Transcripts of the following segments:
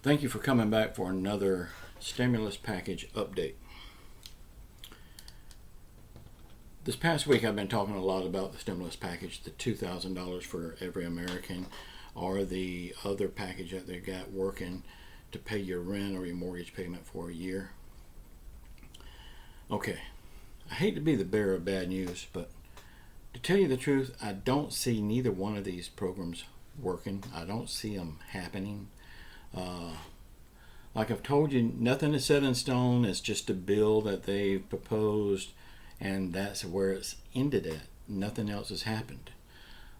Thank you for coming back for another stimulus package update. This past week I've been talking a lot about the stimulus package, the $2,000 for every American, or the other package that they got working to pay your rent or your mortgage payment for a year. Okay, I hate to be the bearer of bad news, but to tell you the truth, I don't see neither one of these programs working. I don't see them happening. Like I've told you, nothing is set in stone. It's just a bill that they've proposed, and that's where it's ended at. Nothing else has happened.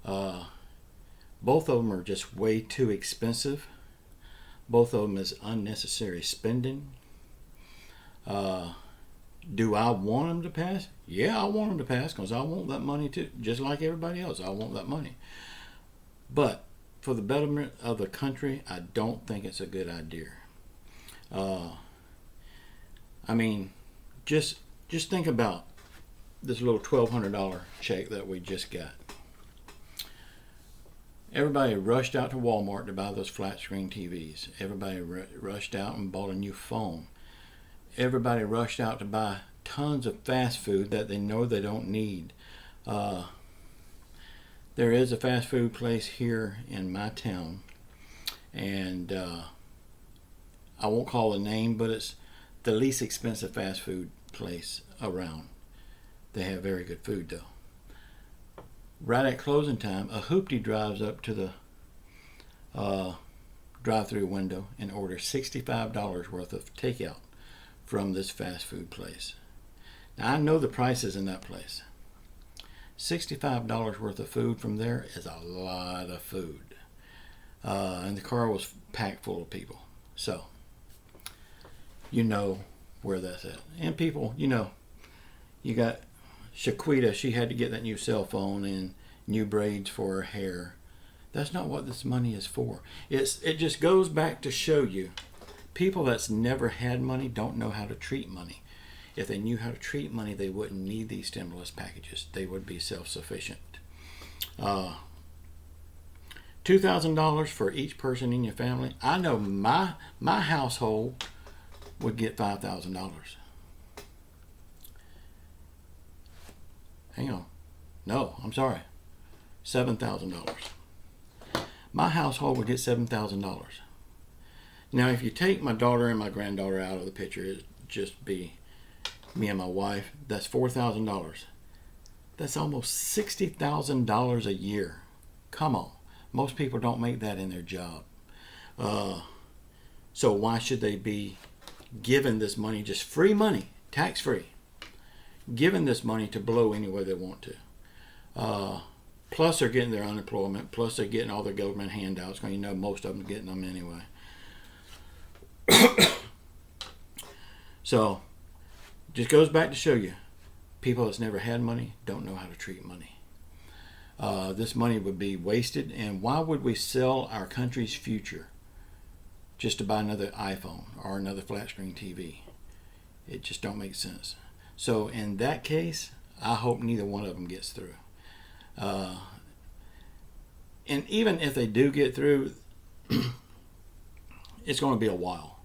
Both of them are just way too expensive. Both of them is unnecessary spending. Do I want them to pass? Yeah, I want them to pass because I want that money too. Just like everybody else, I want that money. But for the betterment of the country, I don't think it's a good idea. I mean, just think about this little $1,200 check that we just got. Everybody rushed out to Walmart to buy those flat screen TVs. Everybody rushed out and bought a new phone. Everybody rushed out to buy tons of fast food that they know they don't need. There is a fast food place here in my town, and I won't call the name, but it's the least expensive fast food place around. They have very good food though. Right at closing time, a hoopty drives up to the drive-through window and orders $65 worth of takeout from this fast food place. Now I know the prices in that place. $65 worth of food from there is a lot of food. And the car was packed full of people. So, you know where that's at. And people, you got Shaquita, she had to get that new cell phone and new braids for her hair. That's not what this money is for. It just goes back to show you, people that's never had money don't know how to treat money. If they knew how to treat money, they wouldn't need these stimulus packages. They would be self-sufficient. $2,000 for each person in your family. I know my household would get $5,000. Hang on. No, I'm sorry. $7,000. My household would get $7,000. Now, if you take my daughter and my granddaughter out of the picture, it'd just be me and my wife. That's $4,000. That's almost $60,000 a year. Come on. Most people don't make that in their job. So why should they be given this money, just free money, tax-free, given this money to blow any way they want to? Plus they're getting their unemployment, plus they're getting all their government handouts, because most of them are getting them anyway. So, just goes back to show you, people that's never had money don't know how to treat money. This money would be wasted, and why would we sell our country's future just to buy another iPhone or another flat screen TV? It just don't make sense. So in that case, I hope neither one of them gets through. And even if they do get through, it's going to be a while.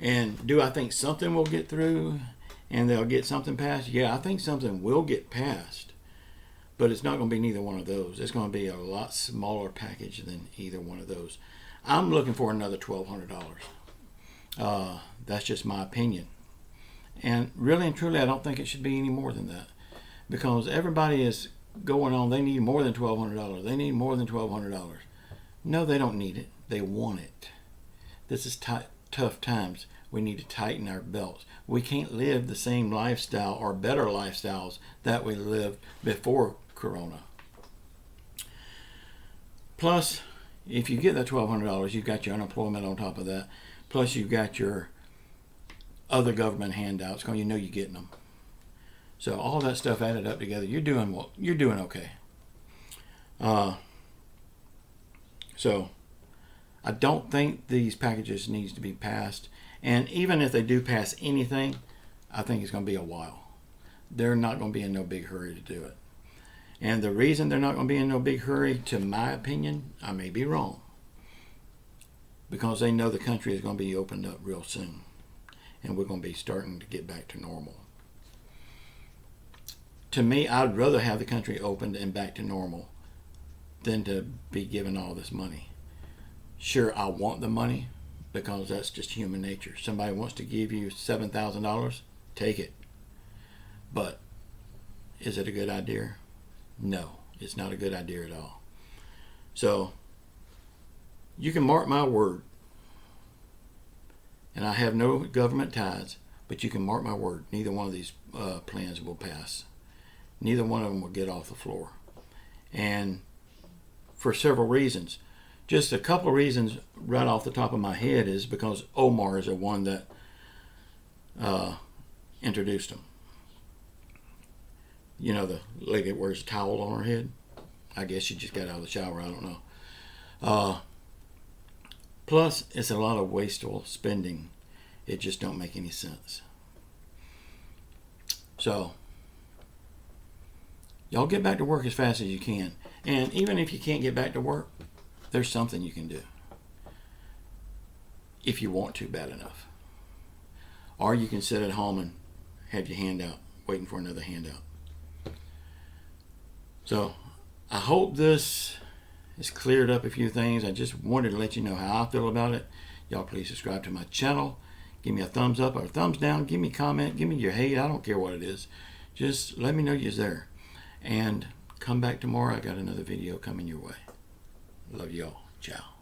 And do I think something will get through and they'll get something passed? Yeah, I think something will get passed. But it's not going to be neither one of those. It's going to be a lot smaller package than either one of those. I'm looking for another $1,200. That's just my opinion. And really and truly, I don't think it should be any more than that. Because everybody is going on, they need more than $1,200. They need more than $1,200. No, they don't need it. They want it. This is tough times. We need to tighten our belts. We can't live the same lifestyle or better lifestyles that we lived before Corona. Plus, if you get that $1,200, you've got your unemployment on top of that. Plus, you've got your other government handouts, because you're getting them. So all that stuff added up together, you're doing okay. So I don't think these packages needs to be passed. And even if they do pass anything, I think it's going to be a while. They're not going to be in no big hurry to do it. And the reason they're not going to be in no big hurry, to my opinion, I may be wrong, because they know the country is going to be opened up real soon, and we're going to be starting to get back to normal. To me, I'd rather have the country opened and back to normal than to be given all this money. Sure, I want the money because that's just human nature. Somebody wants to give you $7,000, take it. But is it a good idea? No, it's not a good idea at all. So you can mark my word, and I have no government ties, but you can mark my word, neither one of these plans will pass. Neither one of them will get off the floor. And for several reasons. Just a couple of reasons right off the top of my head is because Omar is the one that introduced them. You know, the lady that wears a towel on her head? I guess she just got out of the shower, I don't know. Plus, it's a lot of wasteful spending. It just don't make any sense. So, y'all get back to work as fast as you can. And even if you can't get back to work, there's something you can do. If you want to bad enough. Or you can sit at home and have your hand out, waiting for another handout. So, I hope this has cleared up a few things. I just wanted to let you know how I feel about it. Y'all please subscribe to my channel. Give me a thumbs up or a thumbs down. Give me a comment. Give me your hate. I don't care what it is. Just let me know you're there. And come back tomorrow. I got another video coming your way. Love y'all. Ciao.